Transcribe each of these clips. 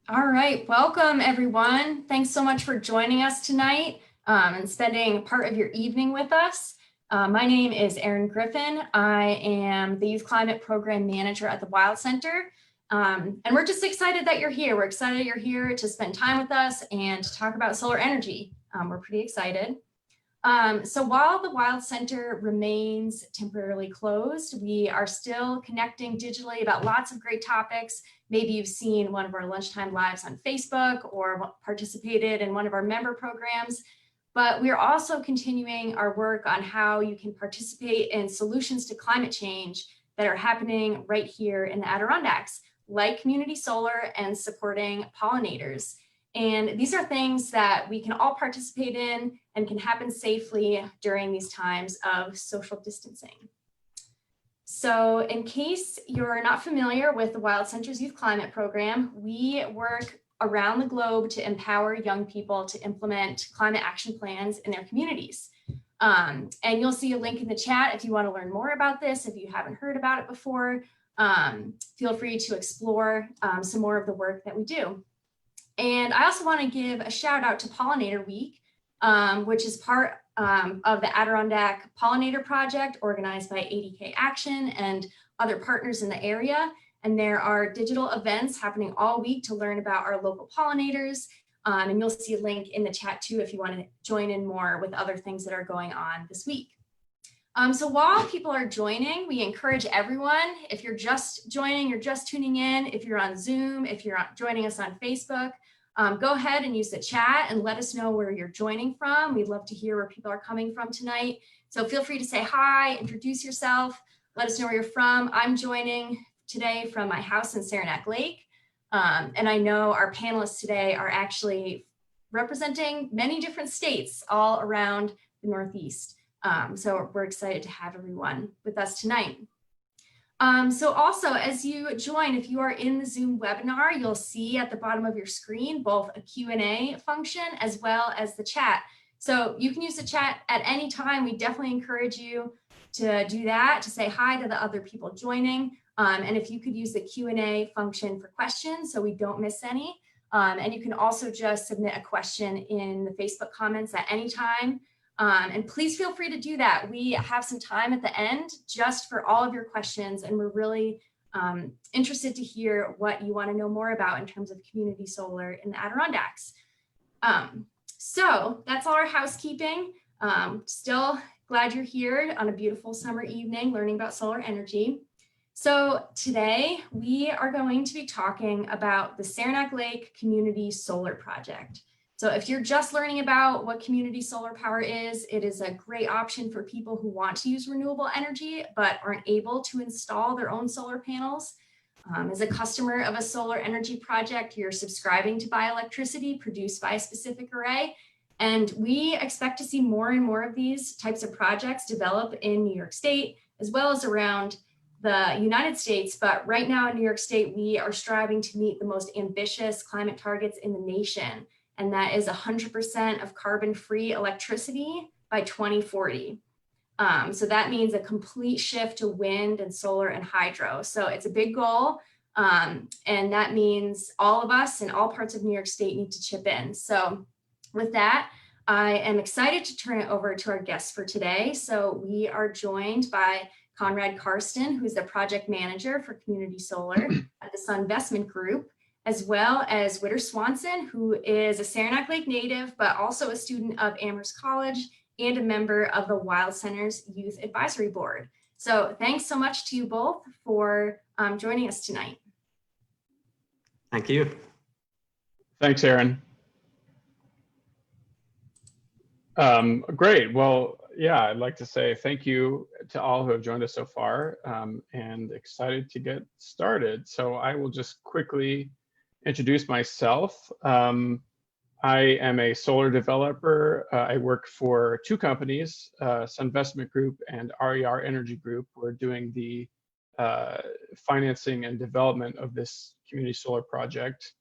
All right, welcome everyone. Thanks so much for joining us tonight and spending part of your evening with us. My name is Erin Griffin. I am the Youth Climate Program Manager at the Wild Center. And we're just excited that you're here. We're excited you're here to spend time with us and to talk about solar energy. We're pretty excited. So while the Wild Center remains temporarily closed, we are still connecting digitally about lots of great topics. Maybe you've seen one of our lunchtime lives on Facebook or participated in one of our member programs, but we're also continuing our work on how you can participate in solutions to climate change that are happening right here in the Adirondacks, like community solar and supporting pollinators. And these are things that we can all participate in and can happen safely during these times of social distancing. So in case you're not familiar with the Wild Center's Youth Climate Program, we work around the globe to empower young people to implement climate action plans in their communities. And you'll see a link in the chat if you want to learn more about this. If you haven't heard about it before, feel free to explore some more of the work that we do. And I also want to give a shout out to Pollinator Week, which is part of the Adirondack Pollinator Project organized by ADK Action and other partners in the area. And there are digital events happening all week to learn about our local pollinators. And you'll see a link in the chat too if you want to join in more with other things that are going on this week. So while people are joining, we encourage everyone, if you're just joining, you're just tuning in, if you're on Zoom, if you're joining us on Facebook, go ahead and use the chat and let us know where you're joining from. We'd love to hear where people are coming from tonight. So feel free to say hi, introduce yourself, let us know where you're from. I'm joining today from my house in Saranac Lake. And I know our panelists today are actually representing many different states all around the Northeast. So we're excited to have everyone with us tonight. So also, as you join, if you are in the Zoom webinar, you'll see at the bottom of your screen both a Q&A function as well as the chat. So you can use the chat at any time. We definitely encourage you to do that, to say hi to the other people joining. And if you could use the Q&A function for questions so we don't miss any. And you can also just submit a question in the Facebook comments at any time. And please feel free to do that. We have some time at the end just for all of your questions, and we're really interested to hear what you want to know more about in terms of community solar in the Adirondacks. So that's all our housekeeping. Still glad you're here on a beautiful summer evening learning about solar energy. So today we are going to be talking about the Saranac Lake Community Solar Project. So if you're just learning about what community solar power is, it is a great option for people who want to use renewable energy but aren't able to install their own solar panels. As a customer of a solar energy project, you're subscribing to buy electricity produced by a specific array. And we expect to see more and more of these types of projects develop in New York State, as well as around the United States. But right now in New York State, we are striving to meet the most ambitious climate targets in the nation. And that is 100% of carbon-free electricity by 2040. So that means a complete shift to wind and solar and hydro. So it's a big goal. And that means all of us in all parts of New York State need to chip in. So with that, I am excited to turn it over to our guests for today. So we are joined by Conrad Karsten, who's the project manager for community solar at the Sunvestment Group, as well as Witter Swanson, who is a Saranac Lake native, but also a student of Amherst College and a member of the Wild Center's Youth Advisory Board. So thanks so much to you both for joining us tonight. Thank you. Thanks, Erin. Great. Well, yeah, I'd like to say thank you to all who have joined us so far, and excited to get started. So I will just quickly introduce myself. I am a solar developer. I work for two companies, Sunvestment Group and RER Energy Group. We're doing the financing and development of this community solar project.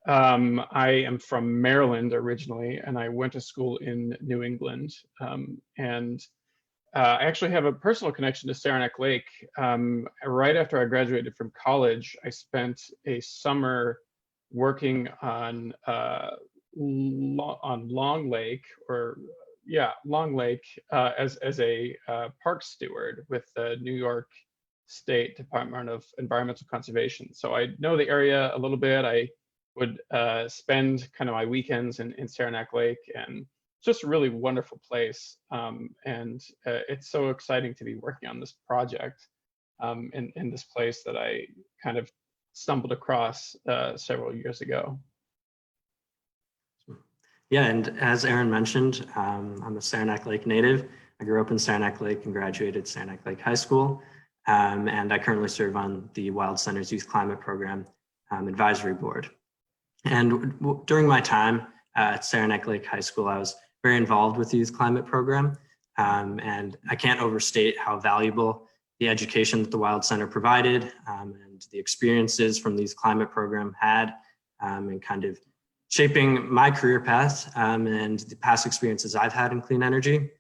I am from Maryland originally, and I went to school in New England. I actually have a personal connection to Saranac Lake. Right after I graduated from college, I spent a summer working on Long Lake, or Long Lake, as a park steward with the New York State Department of Environmental Conservation. So I know the area a little bit. I would spend kind of my weekends in Saranac Lake, and it's just a really wonderful place. And it's so exciting to be working on this project in this place that I kind of stumbled across several years ago. Yeah, and as Aaron mentioned, I'm a Saranac Lake native. I grew up in Saranac Lake and graduated Saranac Lake High School. And I currently serve on the Wild Center's Youth Climate Program Advisory Board. And during my time at Saranac Lake High School, I was very involved with the Youth Climate Program. And I can't overstate how valuable the education that the Wild Center provided and the experiences from the Youth Climate Program had and kind of shaping my career path and the past experiences I've had in clean energy.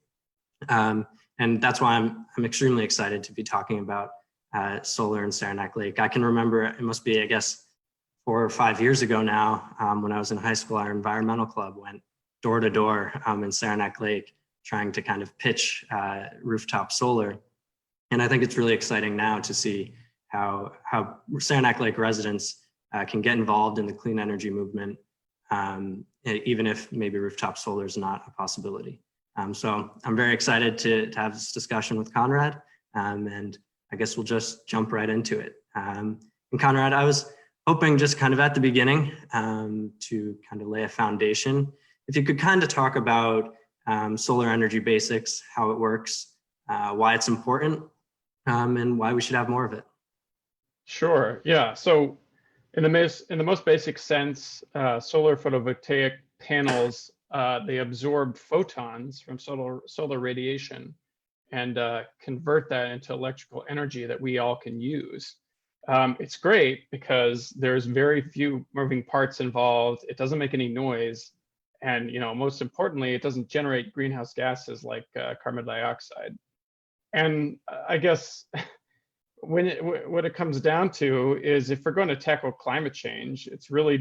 And that's why I'm extremely excited to be talking about solar in Saranac Lake. I can remember, it must be, I guess, 4 or 5 years ago now, when I was in high school, our environmental club went door to door in Saranac Lake, trying to kind of pitch rooftop solar. And I think it's really exciting now to see how Saranac Lake residents can get involved in the clean energy movement, even if maybe rooftop solar is not a possibility. So I'm very excited to have this discussion with Conrad, and I guess we'll just jump right into it. And Conrad, I was hoping just kind of at the beginning to kind of lay a foundation. If you could kind of talk about solar energy basics, how it works, why it's important, and why we should have more of it. Sure. Yeah. So in the most basic sense, solar photovoltaic panels, they absorb photons from solar radiation and convert that into electrical energy that we all can use. It's great because there's very few moving parts involved. It doesn't make any noise. And, most importantly, it doesn't generate greenhouse gases like carbon dioxide. And I guess what it comes down to is, if we're going to tackle climate change, it's really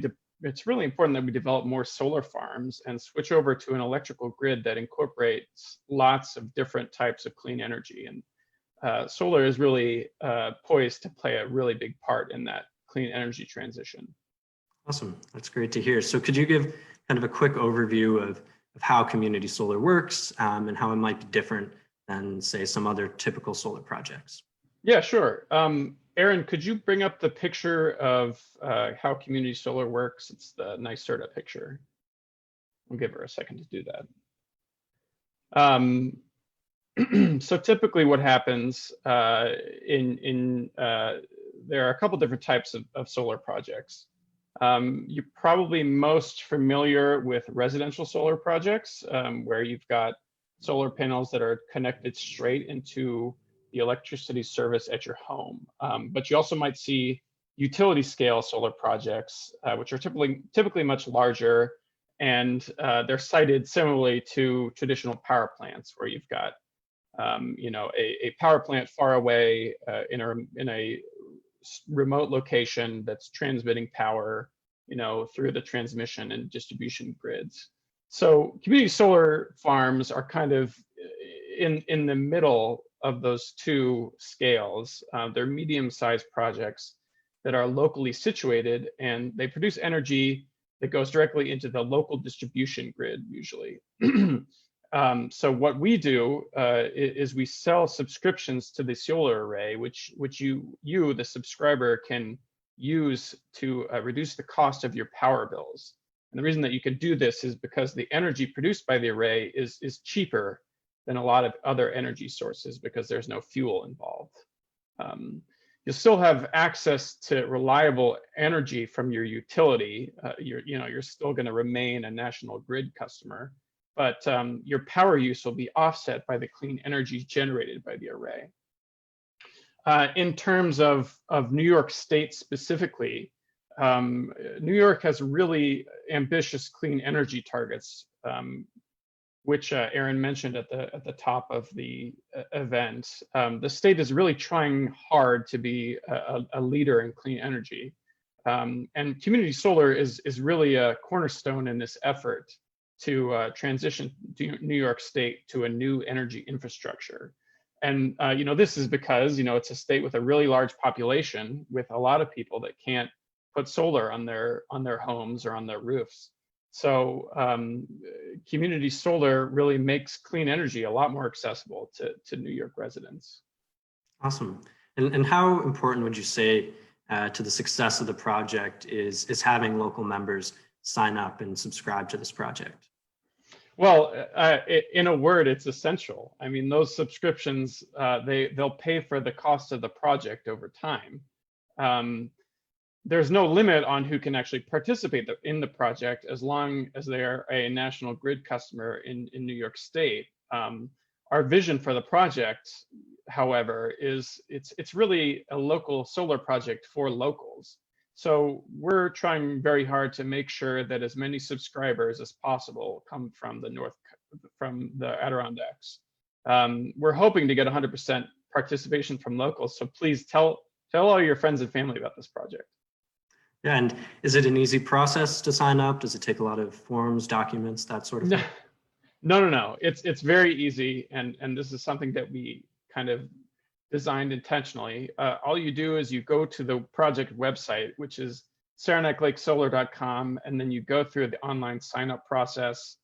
important that we develop more solar farms and switch over to an electrical grid that incorporates lots of different types of clean energy. And solar is really poised to play a really big part in that clean energy transition. Awesome. That's great to hear. So could you give kind of a quick overview of how community solar works and how it might be different than, say, some other typical solar projects? Yeah, sure. Aaron, could you bring up the picture of how community solar works? It's the NYSERDA picture. I'll give her a second to do that. So typically what happens there are a couple different types of solar projects. You're probably most familiar with residential solar projects, where you've got solar panels that are connected straight into the electricity service at your home. But you also might see utility scale solar projects, which are typically much larger, and they're sited similarly to traditional power plants, where you've got a power plant far away in a remote location that's transmitting power through the transmission and distribution grids. So community solar farms are kind of in the middle of those two scales. They're medium-sized projects that are locally situated, and they produce energy that goes directly into the local distribution grid usually. So what we do is we sell subscriptions to the solar array, which you, the subscriber, can use to reduce the cost of your power bills. And the reason that you can do this is because the energy produced by the array is cheaper than a lot of other energy sources, because there's no fuel involved. You'll still have access to reliable energy from your utility. You're still going to remain a national grid customer, but your power use will be offset by the clean energy generated by the array. In terms of New York State specifically, New York has really ambitious clean energy targets, which Aaron mentioned at the top of the event. The state is really trying hard to be a leader in clean energy. And community solar is really a cornerstone in this effort to transition New York State to a new energy infrastructure. And this is because it's a state with a really large population, with a lot of people that can't put solar on their homes or on their roofs. So community solar really makes clean energy a lot more accessible to New York residents. Awesome. And how important would you say to the success of the project is having local members sign up and subscribe to this project? Well, in a word, it's essential. I mean, those subscriptions, they'll pay for the cost of the project over time. There's no limit on who can actually participate in the project, as long as they are a National Grid customer in New York State. Our vision for the project, however, is it's really a local solar project for locals. So we're trying very hard to make sure that as many subscribers as possible come from the Adirondacks. We're hoping to get 100% participation from locals. So please tell all your friends and family about this project. Yeah, and is it an easy process to sign up? Does it take a lot of forms, documents, that sort of thing? No. It's very easy, and this is something that we kind of designed intentionally. All you do is you go to the project website, which is saranaclakesolar.com, and then you go through the online sign-up process.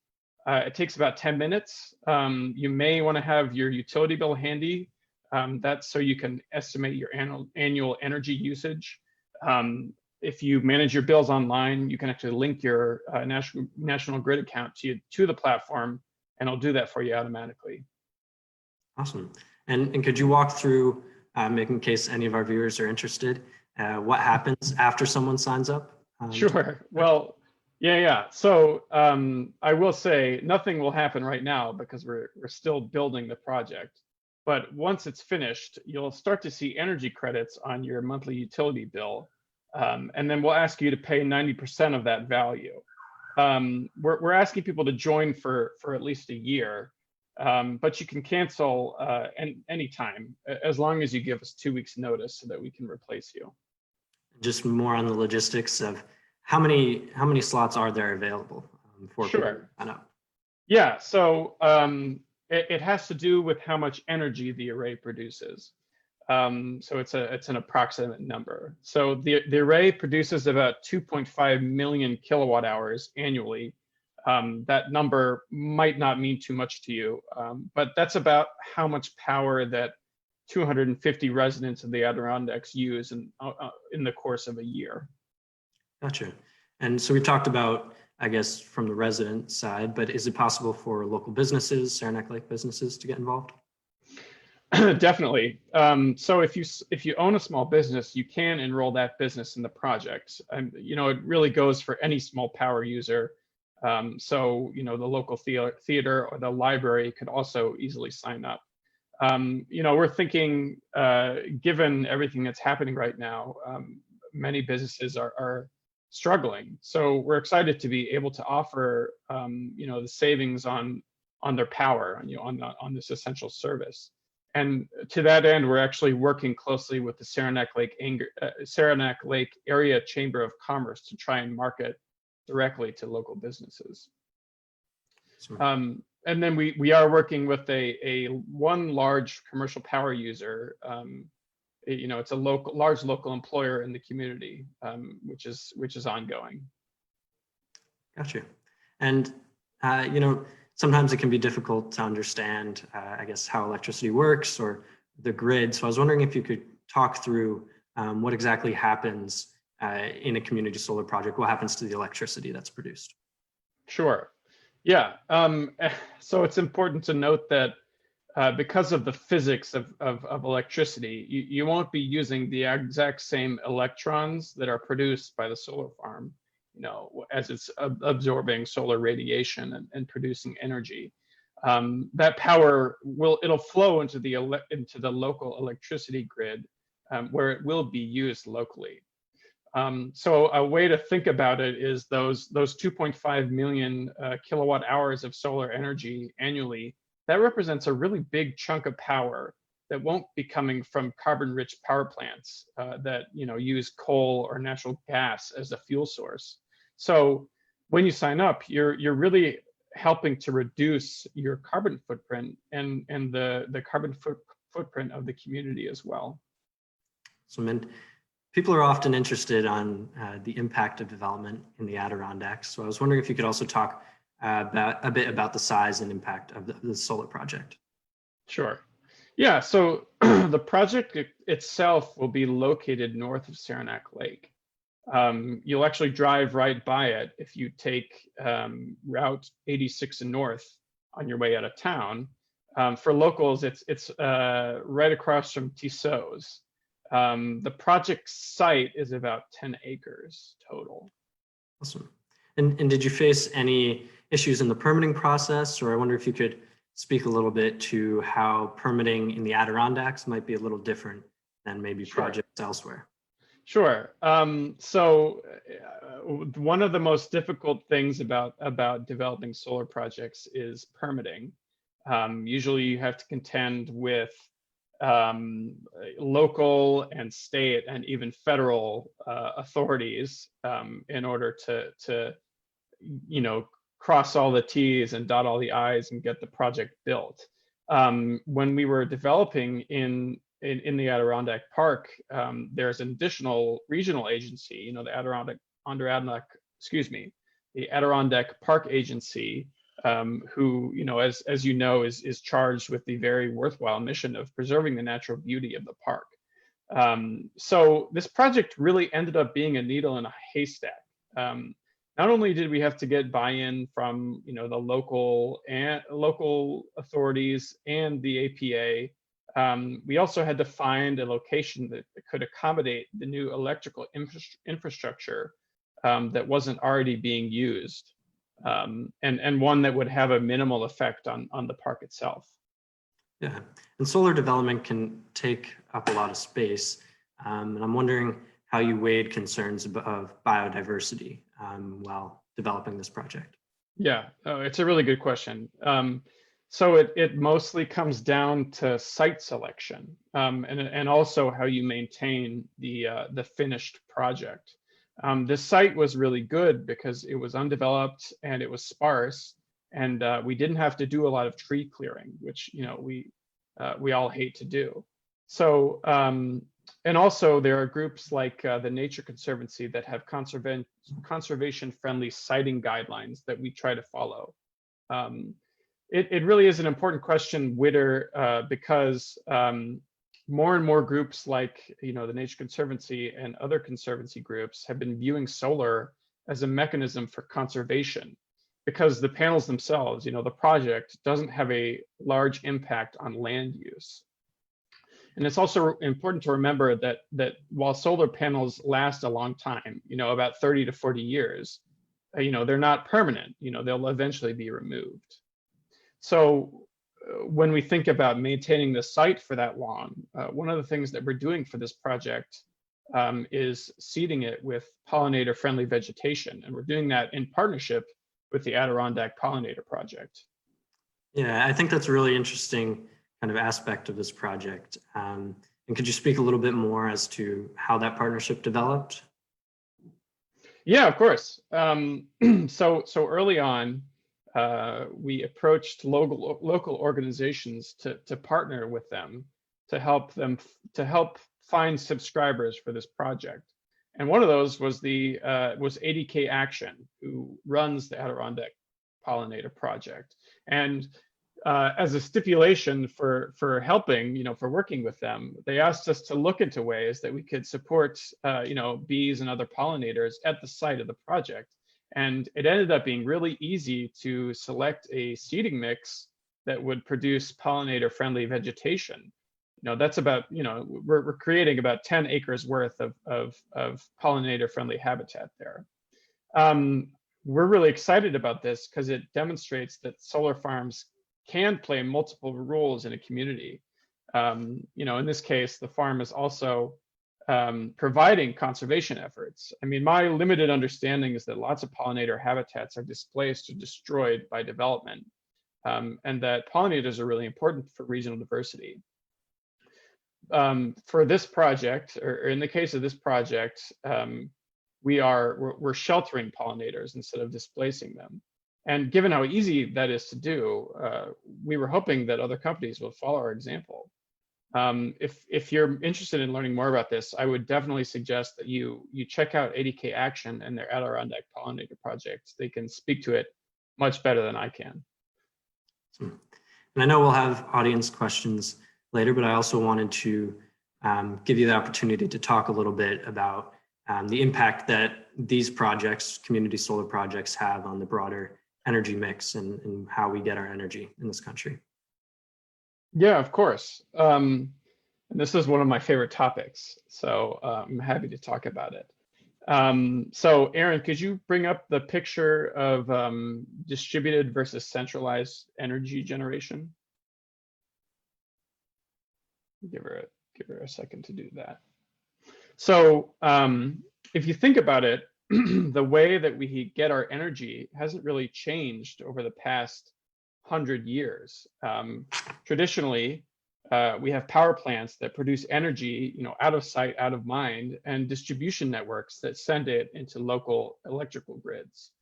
It takes about 10 minutes. You may want to have your utility bill handy. That's so you can estimate your annual energy usage. If you manage your bills online, you can actually link your National Grid account to the platform, and it'll do that for you automatically. Awesome. And could you walk through, in case any of our viewers are interested, what happens after someone signs up? Sure. Well, yeah. So I will say nothing will happen right now because we're still building the project. But once it's finished, you'll start to see energy credits on your monthly utility bill. And then we'll ask you to pay 90% of that value. We're asking people to join for at least a year. But you can cancel anytime, as long as you give us 2 weeks notice so that we can replace you. Just more on the logistics of how many slots are there available for people to sign up? Yeah, so it has to do with how much energy the array produces. So it's an approximate number. So the array produces about 2.5 million kilowatt hours annually. That number might not mean too much to you, but that's about how much power that 250 residents of the Adirondacks use in the course of a year. Gotcha. And so we talked about, I guess, from the resident side, but is it possible for local businesses, Saranac Lake businesses, to get involved? Definitely. So if you own a small business, you can enroll that business in the project. And it really goes for any small power user. So the local theater or the library could also easily sign up. We're thinking, given everything that's happening right now, many businesses are struggling. So we're excited to be able to offer, the savings on their power, on this essential service. And to that end, we're actually working closely with the Saranac Lake Area Chamber of Commerce to try and market directly to local businesses. And then we are working with one large commercial power user. It's a large local employer in the community, which is ongoing. Gotcha. And sometimes it can be difficult to understand, I guess, how electricity works or the grid. So I was wondering if you could talk through what exactly happens in a community solar project. What happens to the electricity that's produced? Sure. Yeah. So it's important to note that because of the physics of electricity, you won't be using the exact same electrons that are produced by the solar farm, as it's absorbing solar radiation and producing energy. That power it'll flow into the local electricity grid, where it will be used locally. So a way to think about it is those 2.5 million kilowatt hours of solar energy annually, that represents a really big chunk of power that won't be coming from carbon-rich power plants that use coal or natural gas as a fuel source. So when you sign up, you're really helping to reduce your carbon footprint and the carbon footprint of the community as well. So, people are often interested on the impact of development in the Adirondacks. So I was wondering if you could also talk a bit about the size and impact of the solar project. Sure. Yeah, so the project itself will be located north of Saranac Lake. You'll actually drive right by it if you take Route 86 and north on your way out of town. For locals, it's right across from Tissot's. The project site is about 10 acres total. Awesome. And did you face any issues in the permitting process? Or I wonder if you could speak a little bit to how permitting in the Adirondacks might be a little different than maybe projects elsewhere. Sure. So one of the most difficult things about developing solar projects is permitting. Usually you have to contend with local and state and even federal authorities in order to cross all the T's and dot all the I's and get the project built. When we were developing in the Adirondack Park, there's an additional regional agency, the Adirondack Park Agency, who, as you know, is charged with the very worthwhile mission of preserving the natural beauty of the park. So this project really ended up being a needle in a haystack. Not only did we have to get buy-in from the local authorities and the APA, we also had to find a location that could accommodate the new electrical infrastructure that wasn't already being used, and one that would have a minimal effect on the park itself. Yeah, and solar development can take up a lot of space, and I'm wondering how you weighed concerns of biodiversity while developing this project. Yeah, it's a really good question. So it mostly comes down to site selection, and also how you maintain the finished project. The site was really good because it was undeveloped and it was sparse, and we didn't have to do a lot of tree clearing, which we all hate to do. So and also there are groups like the Nature Conservancy that have conservation-friendly siting guidelines that we try to follow. It really is an important question, Witter, because more and more groups like the Nature Conservancy and other conservancy groups have been viewing solar as a mechanism for conservation, because the panels themselves, the project doesn't have a large impact on land use. And it's also important to remember that while solar panels last a long time, about 30 to 40 years, they're not permanent. They'll eventually be removed. So when we think about maintaining the site for that long, one of the things that we're doing for this project is seeding it with pollinator-friendly vegetation, and we're doing that in partnership with the Adirondack Pollinator Project. Yeah, I think that's a really interesting kind of aspect of this project. And could you speak a little bit more as to how that partnership developed? Yeah, of course. So early on, we approached local organizations to partner with them to help find subscribers for this project. And one of those was was ADK Action, who runs the Adirondack Pollinator Project. And as a stipulation for helping, for working with them, they asked us to look into ways that we could support, bees and other pollinators at the site of the project. And it ended up being really easy to select a seeding mix that would produce pollinator-friendly vegetation. That's about, we're creating about 10 acres worth of pollinator-friendly habitat there. We're really excited about this because it demonstrates that solar farms can play multiple roles in a community. In this case, the farm is also providing conservation efforts. I mean, my limited understanding is that lots of pollinator habitats are displaced or destroyed by development, and that pollinators are really important for regional diversity. for this project, or in the case of this project, we're sheltering pollinators instead of displacing them. And given how easy that is to do, we were hoping that other companies will follow our example. If you're interested in learning more about this, I would definitely suggest that you check out 80K Action and their Adirondack pollinator project. They can speak to it much better than I can. And I know we'll have audience questions later, but I also wanted to give you the opportunity to talk a little bit about the impact that these projects, community solar projects, have on the broader energy mix and how we get our energy in this country. Yeah, of course. And this is one of my favorite topics, so I'm happy to talk about it. So Aaron, could you bring up the picture of distributed versus centralized energy generation? Give her a second to do that. So if you think about it, the way that we get our energy hasn't really changed over the past 100 years. Traditionally, we have power plants that produce energy, out of sight, out of mind, and distribution networks that send it into local electrical grids.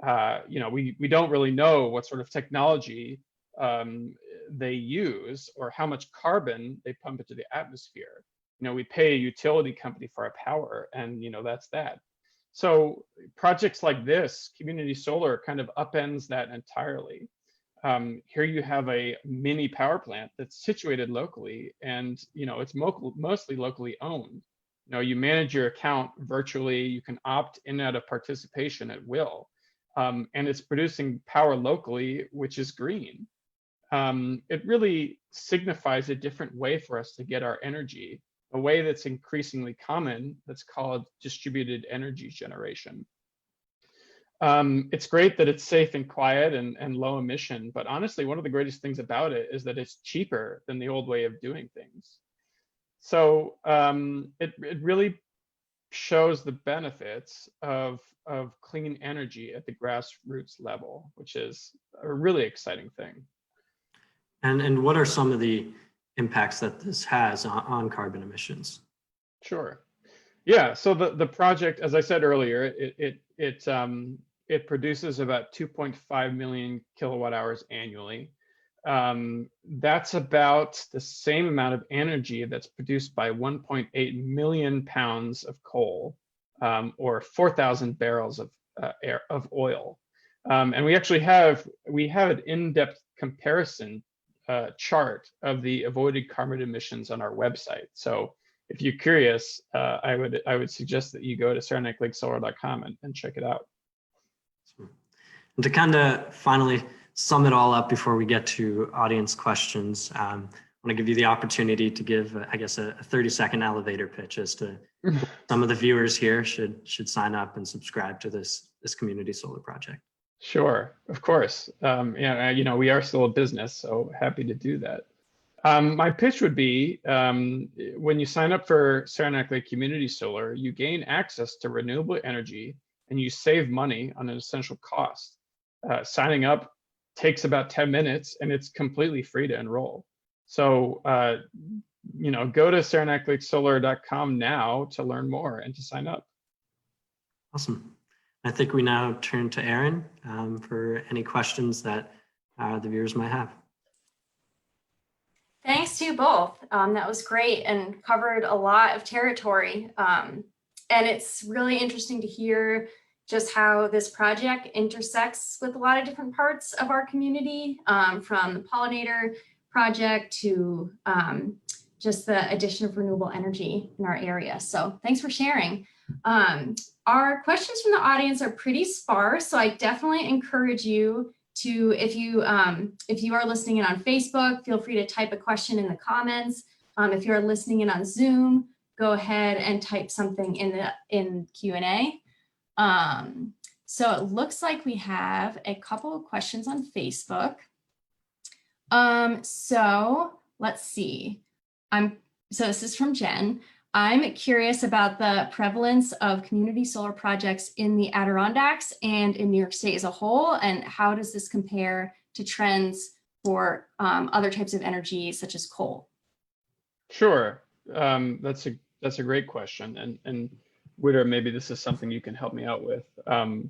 We don't really know what sort of technology they use or how much carbon they pump into the atmosphere. We pay a utility company for our power, and that's that. So projects like this, community solar, kind of upends that entirely. Here you have a mini power plant that's situated locally, and it's mostly locally owned. You manage your account virtually. You can opt in and out of participation at will, and it's producing power locally, which is green. It really signifies a different way for us to get our energy, a way that's increasingly common, that's called distributed energy generation. It's great that it's safe and quiet and low emission, but honestly, one of the greatest things about it is that it's cheaper than the old way of doing things. So it really shows the benefits of clean energy at the grassroots level, which is a really exciting thing. And what are some of the impacts that this has on carbon emissions? Sure. Yeah. So the project, as I said earlier, it produces about 2.5 million kilowatt hours annually. That's about the same amount of energy that's produced by 1.8 million pounds of coal, or 4,000 barrels of oil. And we actually have an in-depth comparison chart of the avoided carbon emissions on our website. So if you're curious, I would suggest that you go to saranaclakesolar.com and check it out. And to kind of finally sum it all up before we get to audience questions, I want to give you the opportunity to give, I guess, a 30-second elevator pitch as to some of the viewers here should sign up and subscribe to this community solar project. Sure, of course. Yeah, we are still a business, so happy to do that. My pitch would be, when you sign up for Saranac Lake Community Solar, you gain access to renewable energy and you save money on an essential cost. Signing up takes about 10 minutes and it's completely free to enroll. So, go to saranaclakesolar.com now to learn more and to sign up. Awesome. I think we now turn to Aaron for any questions that the viewers might have. Thanks to you both. That was great and covered a lot of territory. And it's really interesting to hear just how this project intersects with a lot of different parts of our community, from the pollinator project to just the addition of renewable energy in our area. So thanks for sharing. Our questions from the audience are pretty sparse, so I definitely encourage you to, if you are listening in on Facebook, feel free to type a question in the comments. If you're listening in on Zoom, go ahead and type something in Q&A. So it looks like we have a couple of questions on Facebook. So let's see. So this is from Jen. I'm curious about the prevalence of community solar projects in the Adirondacks and in New York State as a whole, and how does this compare to trends for other types of energy such as coal? Sure. that's a great question, and Witter, maybe this is something you can help me out with.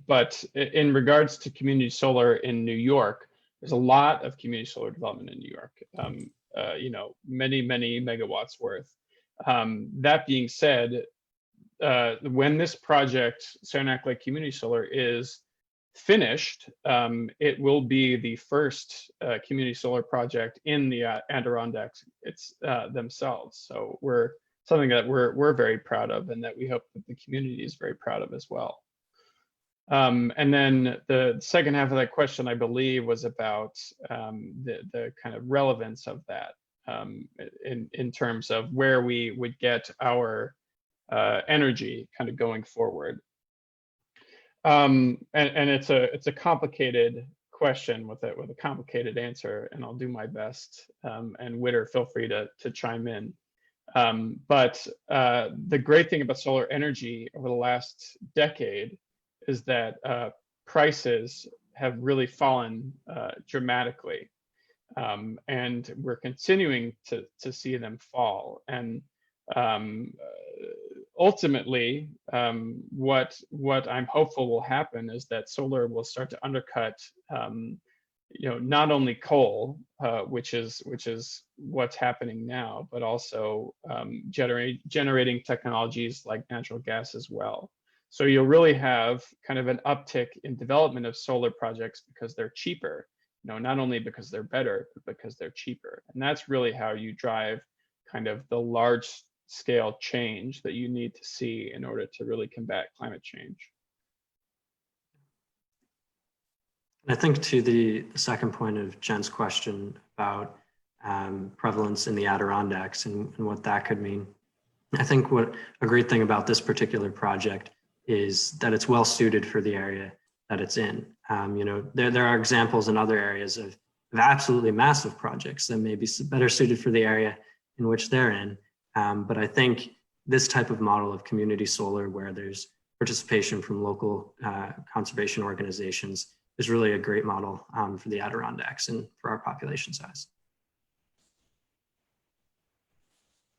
But in regards to community solar in New York, there's a lot of community solar development in New York. You know, many megawatts worth. That being said, when this project, Saranac Lake Community Solar, is finished, it will be the first community solar project in the Adirondacks themselves. So something that we're very proud of, and that we hope that the community is very proud of as well. And then the second half of that question, I believe, was about the kind of relevance of that in terms of where we would get our energy kind of going forward. And it's a complicated question with a complicated answer, and I'll do my best. And Witter, feel free to chime in. But the great thing about solar energy over the last decade is that prices have really fallen dramatically, and we're continuing to see them fall. And ultimately, what I'm hopeful will happen is that solar will start to undercut, you know, not only coal, which is what's happening now, but also generating technologies like natural gas as well. So you'll really have kind of an uptick in development of solar projects because they're cheaper. You know, not only because they're better, but because they're cheaper. And that's really how you drive kind of the large scale change that you need to see in order to really combat climate change. I think to the second point of Jen's question about prevalence in the Adirondacks and what that could mean, I think what a great thing about this particular project is that it's well suited for the area that it's in. You know, there are examples in other areas of absolutely massive projects that may be better suited for the area in which they're in. But I think this type of model of community solar, where there's participation from local conservation organizations, is really a great model for the Adirondacks and for our population size.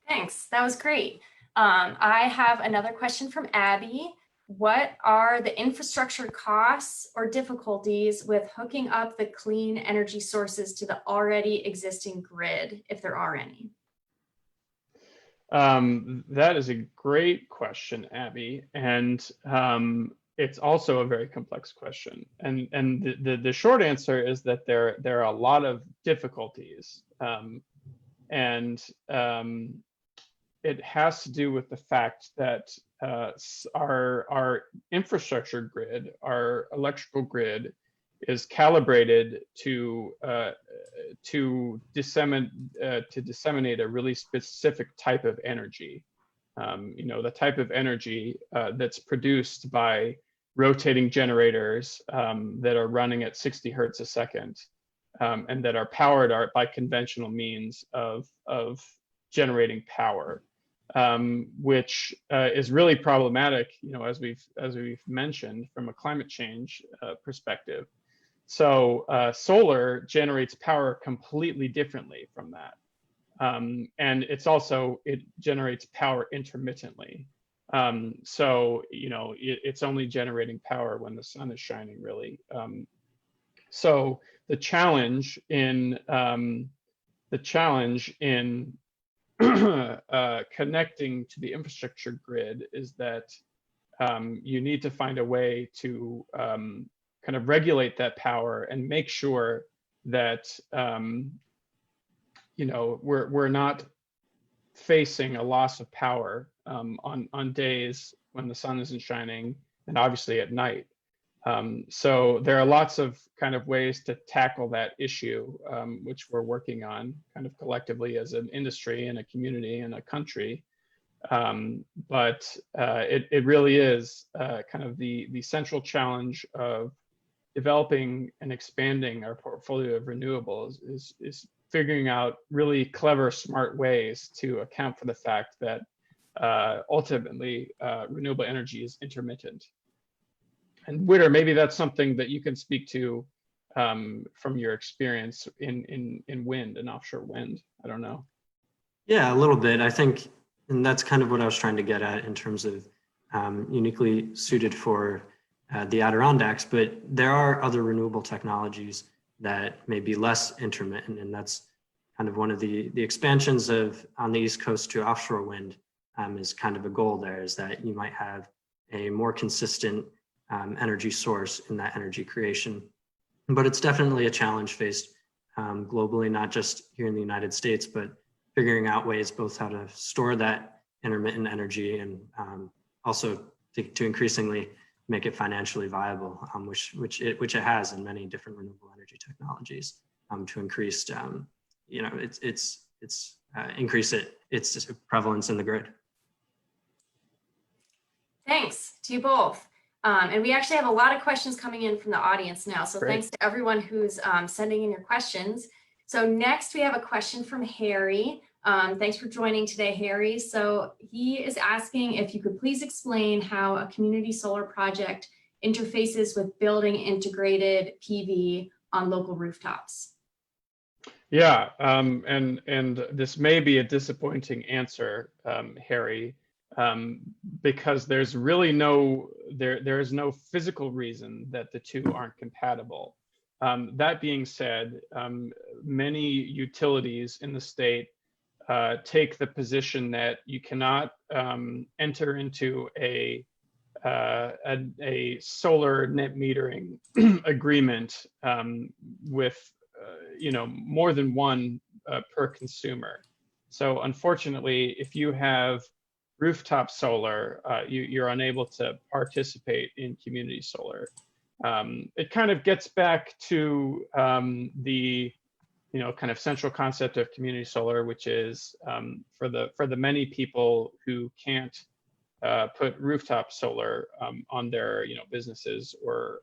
Thanks, that was great. I have another question from Abby. What are the infrastructure costs or difficulties with hooking up the clean energy sources to the already existing grid, if there are any? That is a great question, Abby, and it's also a very complex question. And the short answer is that there are a lot of difficulties, and it has to do with the fact that our infrastructure grid, our electrical grid, is calibrated to disseminate a really specific type of energy. You know, the type of energy that's produced by rotating generators that are running at 60 hertz a second, and that are powered by conventional means of generating power, which is really problematic, you know, as we've mentioned, from a climate change perspective. So solar generates power completely differently from that. And it generates power intermittently. So, you know, it's only generating power when the sun is shining, really. So the challenge in connecting to the infrastructure grid is that you need to find a way to kind of regulate that power and make sure that you know, we're not facing a loss of power on days when the sun isn't shining, and obviously at night. So there are lots of kind of ways to tackle that issue, which we're working on kind of collectively as an industry and a community and a country. But it really is kind of the central challenge of developing and expanding our portfolio of renewables is figuring out really clever, smart ways to account for the fact that ultimately renewable energy is intermittent. And Witter, maybe that's something that you can speak to from your experience in wind and offshore wind. I don't know. Yeah, a little bit. I think And that's kind of what I was trying to get at in terms of uniquely suited for the Adirondacks, but there are other renewable technologies that may be less intermittent, and that's kind of one of the expansions of on the East Coast to offshore wind is kind of a goal there, is that you might have a more consistent energy source in that energy creation. But it's definitely a challenge faced globally, not just here in the United States, but figuring out ways both how to store that intermittent energy and also to increasingly make it financially viable, which it has in many different renewable energy technologies to increase, increase its prevalence in the grid. Thanks to you both. And we actually have a lot of questions coming in from the audience now. So Great. Thanks to everyone who's sending in your questions. So next we have a question from Harry. Thanks for joining today, Harry. So he is asking if you could please explain how a community solar project interfaces with building integrated PV on local rooftops. Yeah, and this may be a disappointing answer, Harry, because there's really there is no physical reason that the two aren't compatible. That being said, many utilities in the state take the position that you cannot enter into a solar net metering agreement with more than one per consumer. So unfortunately, if you have rooftop solar, you're unable to participate in community solar. It kind of gets back to the kind of central concept of community solar, which is for the many people who can't put rooftop solar on their businesses or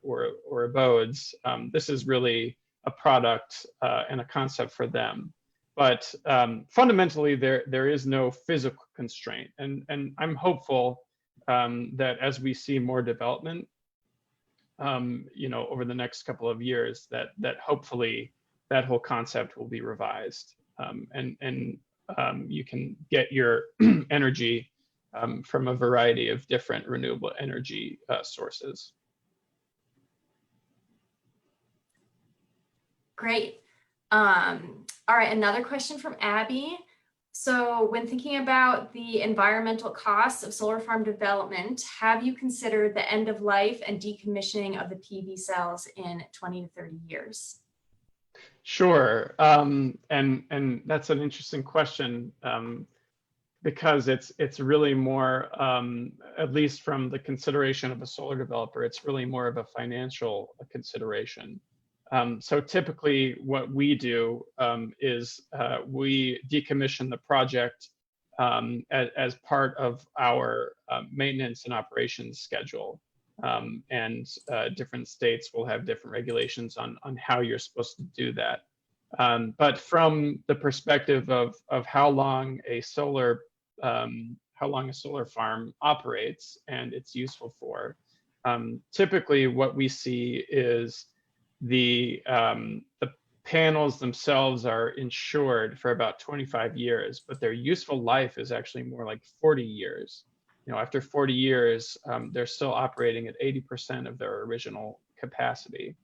abodes. This is really a product and a concept for them. But fundamentally, there is no physical constraint, and I'm hopeful that as we see more development, over the next couple of years, that hopefully that whole concept will be revised, and you can get your energy from a variety of different renewable energy sources. Great. All right, another question from Abby. So when thinking about the environmental costs of solar farm development, have you considered the end of life and decommissioning of the PV cells in 20 to 30 years? Sure, and that's an interesting question because it's really more, at least from the consideration of a solar developer, it's really more of a financial consideration. So typically what we do is we decommission the project as part of our maintenance and operations schedule. And different states will have different regulations on how you're supposed to do that. But from the perspective of how long a solar farm operates and it's useful for, typically what we see is the panels themselves are insured for about 25 years, but their useful life is actually more like 40 years. After 40 years, they're still operating at 80% of their original capacity.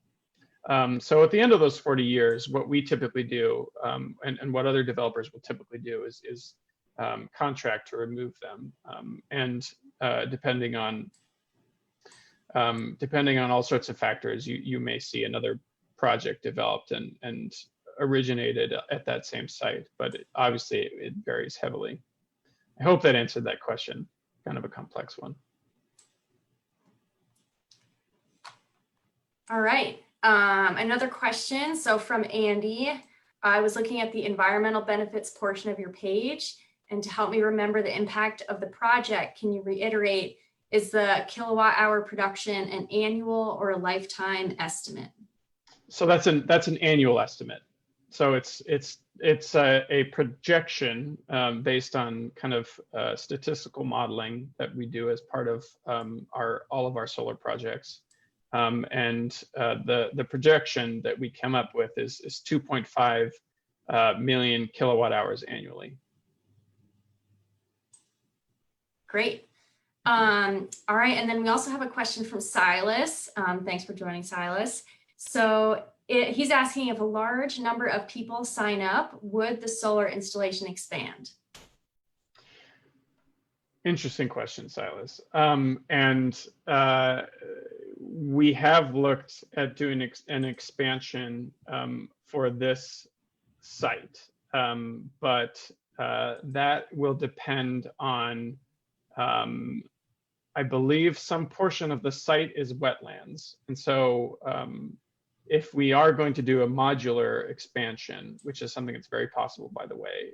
So at the end of those 40 years, what we typically do, and what other developers will typically do is contract to remove them. And depending on all sorts of factors, you may see another project developed and originated at that same site, but obviously it varies heavily. I hope that answered that question. Kind of a complex one. All right, another question. So from Andy, I was looking at the environmental benefits portion of your page, and to help me remember the impact of the project, can you reiterate, is the kilowatt hour production an annual or a lifetime estimate? So that's an annual estimate. So it's a projection based on kind of statistical modeling that we do as part of all of our solar projects. And the projection that we come up with is 2.5 million kilowatt hours annually. Great. All right, and then we also have a question from Silas. Thanks for joining, Silas. So he's asking, if a large number of people sign up, would the solar installation expand? Interesting question, Silas. We have looked at doing an expansion for this site, but that will depend on, I believe some portion of the site is wetlands. And so if we are going to do a modular expansion, which is something that's very possible, by the way,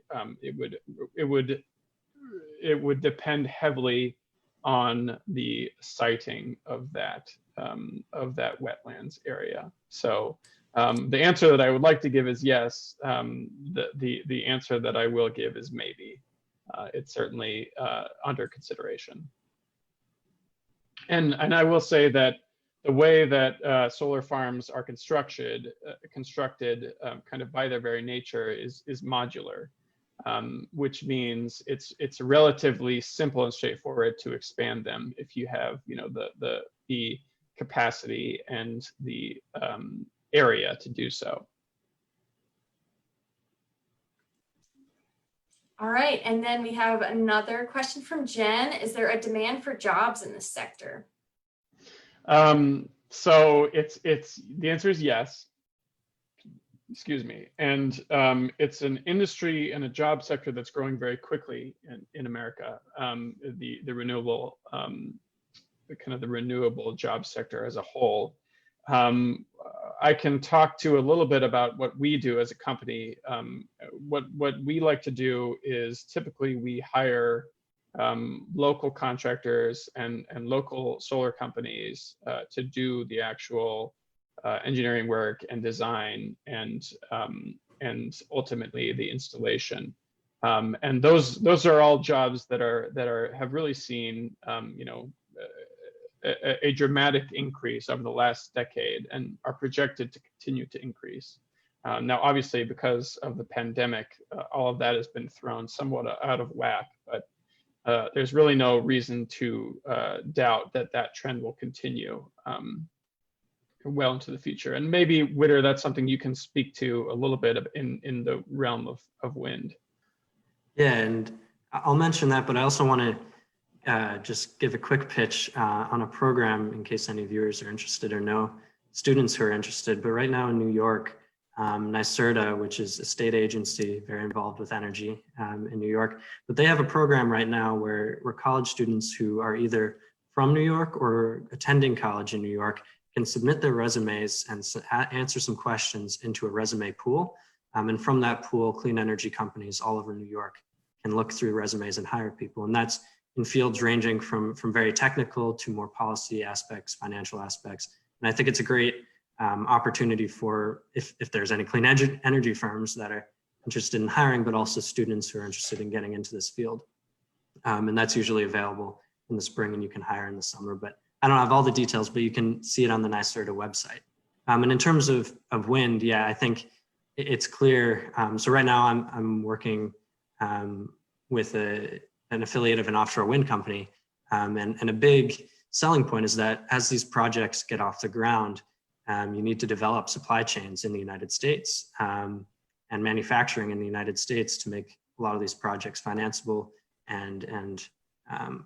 it would depend heavily on the siting of that wetlands area. So the answer that I would like to give is yes. The answer that I will give is maybe. It's certainly under consideration. And I will say that the way that solar farms are constructed kind of by their very nature is modular, which means it's relatively simple and straightforward to expand them if you have, you know, the capacity and the area to do so. All right, and then we have another question from Jen. Is there a demand for jobs in this sector? So the answer is yes. Excuse me. And it's an industry and a job sector that's growing very quickly in America. The renewable, the renewable job sector as a whole. I can talk to a little bit about what we do as a company. What we like to do is typically we hire local contractors and local solar companies to do the actual engineering work and design and ultimately the installation. And those are all jobs that have really seen you know, a dramatic increase over the last decade and are projected to continue to increase. Now, obviously, because of the pandemic, all of that has been thrown somewhat out of whack, but there's really no reason to doubt that trend will continue well into the future. And maybe, Witter, that's something you can speak to a little bit in the realm of wind. Yeah, and I'll mention that, but I also want to just give a quick pitch on a program in case any viewers are interested or know students who are interested. But right now in New York, NYSERDA, which is a state agency very involved with energy in New York, but they have a program right now where college students who are either from New York or attending college in New York can submit their resumes and answer some questions into a resume pool. And from that pool, clean energy companies all over New York can look through resumes and hire people. And that's in fields ranging from very technical to more policy aspects, financial aspects. And I think it's a great opportunity for if there's any clean energy firms that are interested in hiring, but also students who are interested in getting into this field. And that's usually available in the spring and you can hire in the summer, but I don't have all the details, but you can see it on the NYSERDA website. And in terms of wind, yeah, I think it's clear. So right now I'm working with an affiliate of an offshore wind company. And a big selling point is that as these projects get off the ground, you need to develop supply chains in the United States and manufacturing in the United States to make a lot of these projects financeable and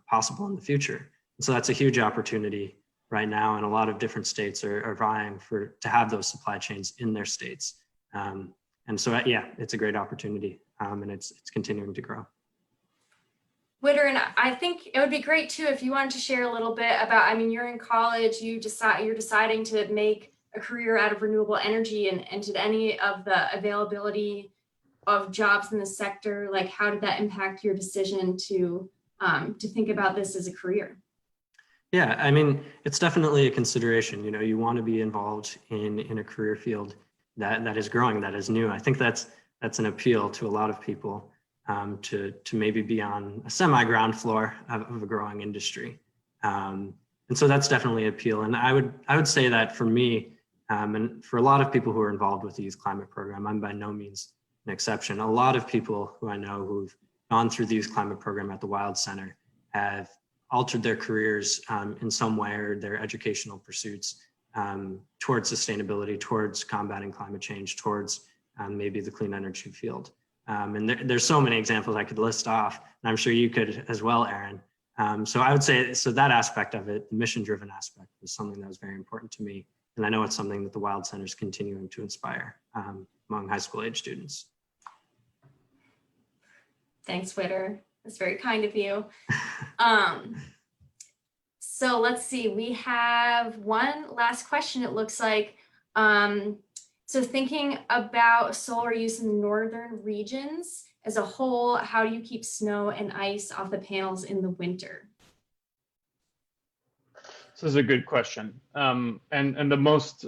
possible in the future. And so that's a huge opportunity right now, and a lot of different states are vying to have those supply chains in their states. And so, yeah, it's a great opportunity, and it's continuing to grow. Witter, and I think it would be great too if you wanted to share a little bit about, I mean, you're in college, you're deciding to make a career out of renewable energy, and did any of the availability of jobs in the sector, like how did that impact your decision to think about this as a career? Yeah, I mean, it's definitely a consideration. You know, you want to be involved in a career field that is growing, that is new. I think that's an appeal to a lot of people. To maybe be on a semi-ground floor of a growing industry. And so that's definitely an appeal. And I would say that for me, and for a lot of people who are involved with the Youth Climate Program, I'm by no means an exception. A lot of people who I know who've gone through the Youth Climate Program at the Wild Center have altered their careers in some way, or their educational pursuits towards sustainability, towards combating climate change, towards maybe the clean energy field. And there's so many examples I could list off, and I'm sure you could as well, Aaron. So I would say, so that aspect of it, the mission-driven aspect, was something that was very important to me. And I know it's something that the Wild Center is continuing to inspire among high school age students. Thanks, Witter. That's very kind of you. So let's see, we have one last question, it looks like. So thinking about solar use in the northern regions as a whole, how do you keep snow and ice off the panels in the winter? So this is a good question. And the most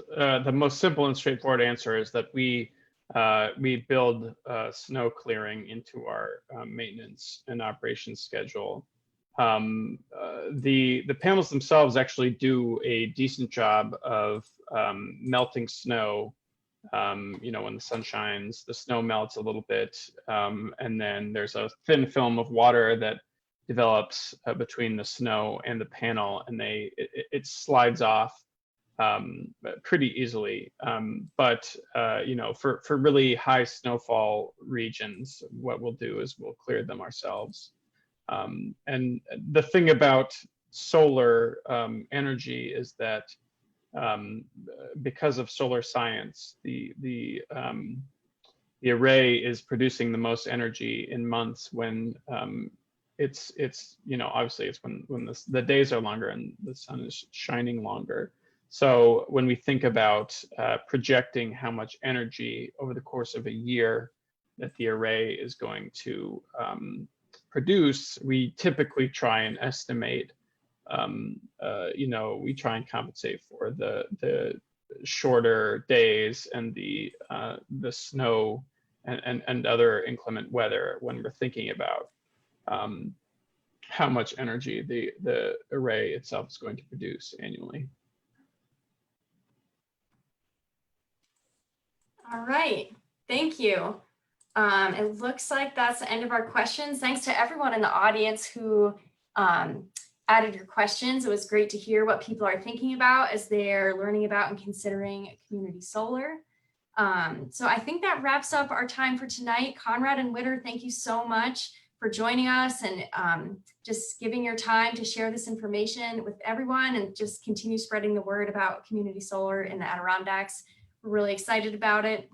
simple and straightforward answer is that we build snow clearing into our maintenance and operations schedule. The panels themselves actually do a decent job of melting snow. When the sun shines, the snow melts a little bit, and then there's a thin film of water that develops between the snow and the panel, and it slides off pretty easily. But for really high snowfall regions, what we'll do is we'll clear them ourselves. And the thing about solar energy is that because of solar science, the array is producing the most energy in months when it's obviously it's when the days are longer and the sun is shining longer. So when we think about projecting how much energy over the course of a year that the array is going to produce, we typically try and estimate. We try and compensate for the shorter days and the snow and other inclement weather when we're thinking about how much energy the array itself is going to produce annually. All right, thank you. It looks like that's the end of our questions. Thanks to everyone in the audience who added your questions. It was great to hear what people are thinking about as they're learning about and considering community solar. So I think that wraps up our time for tonight. Conrad and Witter, thank you so much for joining us and just giving your time to share this information with everyone and just continue spreading the word about community solar in the Adirondacks. We're really excited about it.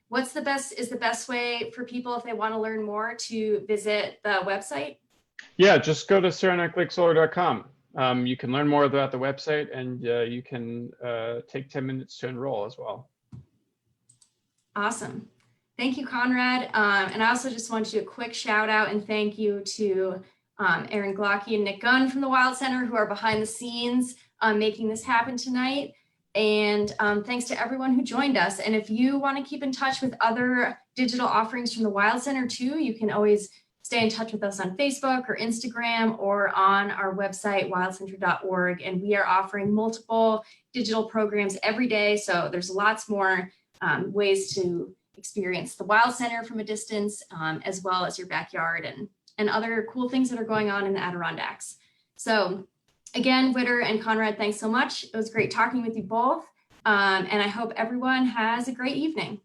What's the best way for people if they want to learn more to visit the website? Yeah, just go to saranaclakesolar.com. You can learn more about the website, and you can take 10 minutes to enroll as well. Awesome. Thank you, Conrad. And I also just want to do a quick shout out and thank you to Aaron Glocky and Nick Gunn from the Wild Center who are behind the scenes making this happen tonight. And thanks to everyone who joined us. And if you want to keep in touch with other digital offerings from the Wild Center too, you can always stay in touch with us on Facebook or Instagram or on our website, wildcenter.org. And we are offering multiple digital programs every day. So there's lots more ways to experience the Wild Center from a distance, as well as your backyard and other cool things that are going on in the Adirondacks. So again, Witter and Conrad, thanks so much. It was great talking with you both. And I hope everyone has a great evening.